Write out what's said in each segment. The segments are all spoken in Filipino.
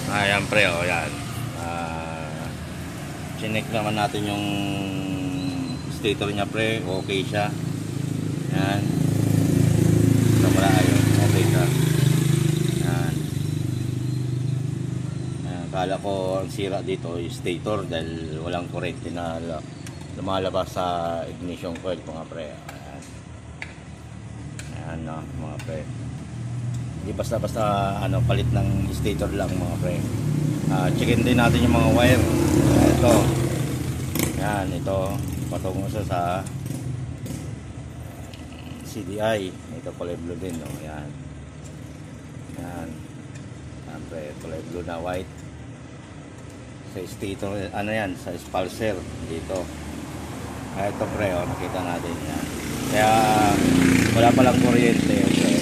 Ayan pre, o yan. Chinek naman natin yung stator niya pre, okay siya. Yan. So wala ayun, okay siya. Yan. Kala ko ang sira dito yung stator dahil walang kurente na lumalabas sa ignition coil mga pre. Ayan. Ayan no, mga pre. Hindi basta-basta palit ng stator lang mga pre. Checkin din natin yung mga wire. Ito. Yan, ito. Patungo sa CDI. Ito kulay blue din, no? Yan. Yan. Yan pre, kulay blue na white. Sa stator, yan, sa spulser dito. Ito pre, nakita natin yan. Kaya wala palang kuryente, pre.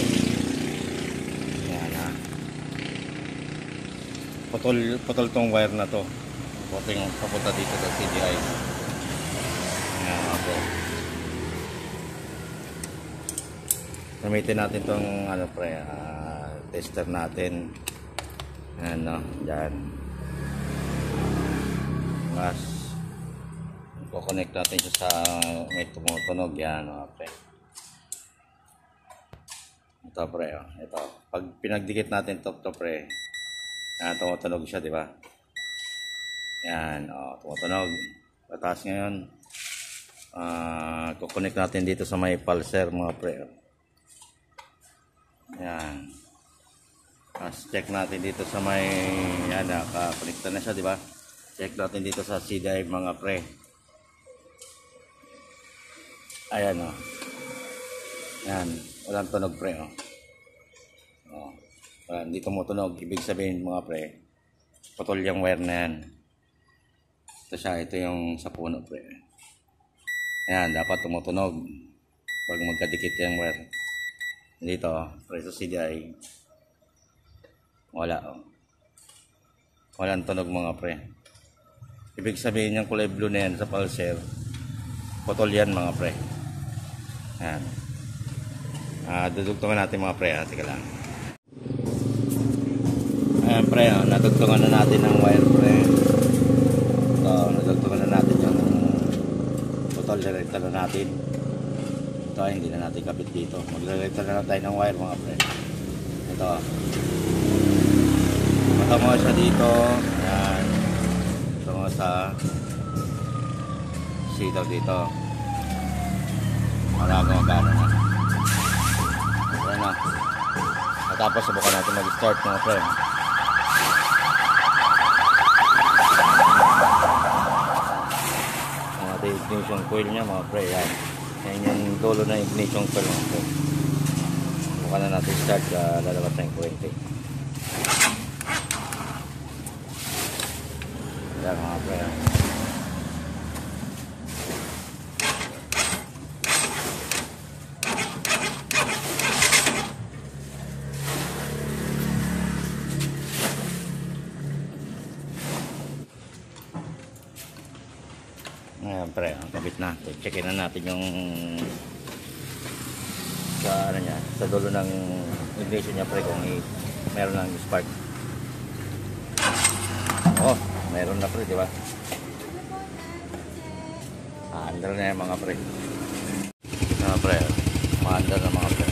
Putol tong wire na to. Papunta dito sa CDI. Ayan, okay. Gamitin natin tong pre, tester natin. Ayan no, dyan. Mas i-connect natin siya sa may tumutunog. Yan, okay. Ito pre, ito. Pag pinagdikit natin to pre, tumutunog siya, di ba? Yan, tumutunog. Pataas ngayon. Kukonek natin dito sa may pulser, mga pre. Yan. Check natin dito sa may, yan, nakakonekta na siya, di ba? Check natin dito sa CDI, mga pre. Ayan, Yan, walang tunog, pre, hindi tumutunog. Ibig sabihin mga pre, putol yung wire na yan. Ito siya, ito yung sa puno pre. Ayan, dapat tumutunog pag magkadikit yung wire. Dito pre, sa CDI walang tunog mga pre. Ibig sabihin yung kulay blue na yan sa pulser, putol yan mga pre. Ayan, dudugtungan natin mga pre. Sige lang. Ayan pre, natugtungan na natin ang wire pre. Ito, natugtungan na natin yung total director na natin. Ito, hindi na natin kapit dito. Mag-director na tayo ng wire mga pre. Ito, matama siya dito. Ayan, matama sa sitaw dito. Maraming gana na. Ayan na. Tapos subukan natin mag-start mga pre. Ignition coil niya mga pre, yan yung dulo na ignition coil mga pre. Bukan na natin start, lalabas na yung kurente. Yan mga pre. Ayan pre, kabit na. Checkin na natin yung sa dulo ng ignition niya pre, kung meron lang spark. Meron na pre, di ba? Andar na yung mga pre. Pre, maandar na mga pre.